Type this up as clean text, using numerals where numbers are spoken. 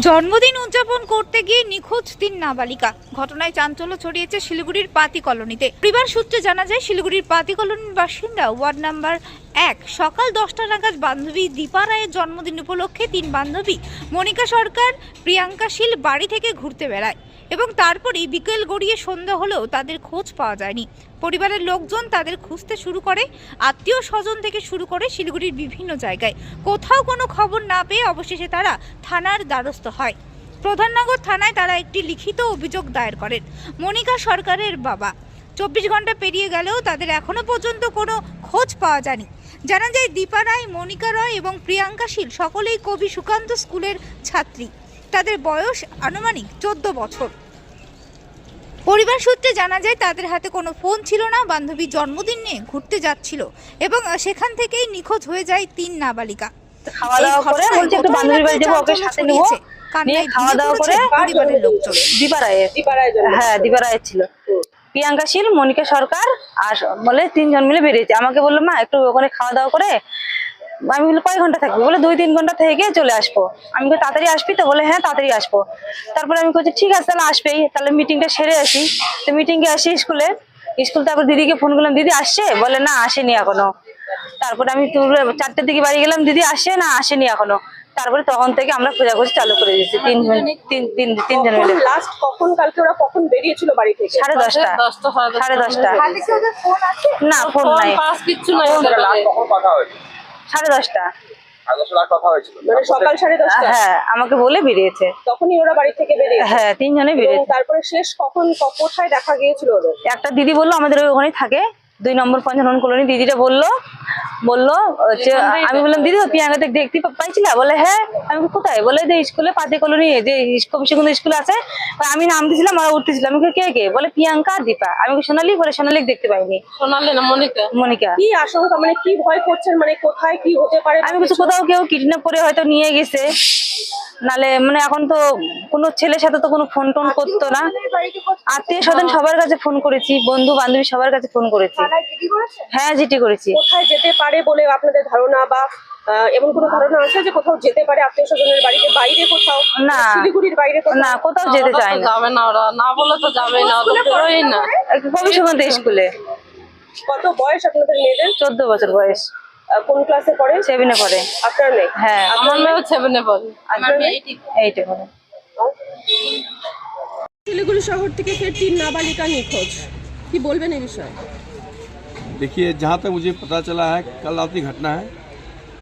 জন্মদিন উদযাপন করতে গিয়ে নিখোঁজ 3 নাবালিকা। ঘটনায় চাঞ্চল্য ছড়িয়েছে শিলিগুড়ির পাতি কলোনিতে। পরিবার সূত্রে জানা যায়, শিলিগুড়ির পাতি কলোনির বাসিন্দা ওয়ার্ড নাম্বার 1 সকাল 10টা নাগাদ বান্ধবী দীপা রায়ের জন্মদিন উপলক্ষে 3 বান্ধবী মনিকা সরকার, প্রিয়াঙ্কা শীল বাড়ি থেকে ঘুরতে বেড়ায় এবং তারপরেই বিকেল গড়িয়ে সন্ধ্যা হলেও তাদের খোঁজ পাওয়া যায়নি। পরিবারের লোকজন তাদের খুঁজতে শুরু করে, আত্মীয় স্বজন থেকে শুরু করে শিলিগুড়ির বিভিন্ন জায়গায়। কোথাও কোনো খবর না পেয়ে অবশেষে তারা থানার দ্বারস্থ হয়। প্রধাননগর থানায় তারা একটি লিখিত অভিযোগ দায়ের করেন। মনিকা সরকারের বাবা 24 ঘন্টা পেরিয়ে গেলেও তাদের এখনো পর্যন্ত কোনো খোঁজ পাওয়া যায়নি। জানা যায়, দীপা রায়, মনিকা রায় এবং প্রিয়াঙ্কা শীল সকলেই কবি সুকান্ত স্কুলের ছাত্রী। তাদের বয়স আনুমানিক 14 বছর। পরিবার সূত্রে জানা যায়, তাদের হাতে কোনো ফোন ছিল না। বান্ধবী জন্মদিন নিয়ে ঘুরতে যাচ্ছিল এবং সেখান থেকেই নিখোঁজ হয়ে যায় 3 নাবালিকা। খাওয়া দাওয়া করে বলছে একটু বান্ধবীর বাড়ি যাবো, ওকে সাথে নিব, নিয়ে খাওয়া দাওয়া করে পরিবারের লোকজন। দীপা রায়ের ছিল, প্রিয়াঙ্কা শীল, মনিকা সরকার আর বলে 3 জন মিলে বেরিয়েছে। আমাকে বললো, মা একটু ওখানে খাওয়া দাওয়া করে, আমি বললাম কয় ঘন্টা থাকবো? বলে 2-3 ঘন্টা থেকে চলে আসবো। আমি বলি তাড়াতাড়ি আসবি তো? বলে হ্যাঁ তাড়াতাড়ি আসবো। তারপরে আমি বলছি ঠিক আছে তাহলে আসবেই, তাহলে মিটিংটা সেরে আসি। তো মিটিংয়ে আসি স্কুল, তারপর দিদিকে ফোন করলাম, দিদি আসছে? বলে না আসেনি এখনো। তারপরে আমি 4টের দিকে বাড়ি গেলাম, দিদি আসছে? না আসেনি এখনো। তারপরে তখন থেকে আমরা খোঁজাখুঁজি চালু করে দিয়েছি। 3 জন মিলে। লাস্ট কখন, কালকে ওরা কখন বেরিয়েছিল বাড়ি থেকে? 10:30 না, ফোন নাই, কিচ্ছু নাই। কখন কথা হয়েছে? 10:30 কথা হয়েছিল মানে সকাল 10:30। হ্যাঁ, আমাকে বলে বেরিয়েছে। তখনই ওরা বাড়ি থেকে বেরিয়েছে? হ্যাঁ, 3 জনে বেরিয়েছে। তারপরে শেষ কখন, কোথায় দেখা গিয়েছিল ওদের? একটা দিদি বললো আমাদের ওখানেই থাকে, 2 নম্বর পঞ্চানন কলোনি। দিদিটা বললো যে, আমি বললাম দিদি প্রিয়াঙ্কাতে দেখতে পাইছিলা? বলে হ্যাঁ। আমি কোথায়? বলে যে স্কুলে, পাতি কলোনি যে কবি সুকান্ত স্কুল আছে, আমি নাম দিয়েছিলাম, ওরা উঠতেছিলাম। আমি কে কে? বলে প্রিয়াঙ্কা, দীপা। আমি সোনালি, বলে সোনালি দেখতে পাইনি। সোনালি না, মনিকা। কি আশঙ্কা, মানে কি ভয় করছেন, মানে কোথায় কি হতে পারে? আমি কিছু, কোথাও কেউ কিডন্যাপ করে হয়তো নিয়ে গেছে, নালে মানে এখন তো কোনো ছেলের সাথে তো কোনো ফোন টোন করতো না। আত্মীয় স্বজন সবার কাছে ফোন করেছি, বন্ধু বান্ধবী সবার কাছে ফোন করেছি। হ্যাঁ, জিটি করেছি। কোথায় যেতে পারে বলে আপনাদের ধারণা, বা এমন কোনো ধারণা আছে যে কোথাও যেতে পারে আত্মীয় স্বজনের বাড়িতে বাইরে কোথাও? না, শিলিগুড়ির বাইরে না, কোথাও যেতে চায় না। যাবে না, ওরা না বলে তো যাবে না, বেরোই না। কবি সুকান্ত স্কুলে। কত বয়স আপনাদের মেয়েদের? 14 বছর বয়স। কোন ক্লাসে পড়ে? 7-এ পড়ে। আপনার মেয়ে? হ্যাঁ, আমার মেয়েও 7-এ পড়ে। আমার মেয়ে 8-এ পড়ে। শিলিগুড়ি শহर থেকে फिर 3 नाबालिका निखोज, কি বলবেন এই বিষয়ে? देखिए, जहाँ तक मुझे पता चला है, कल रात की घटना है।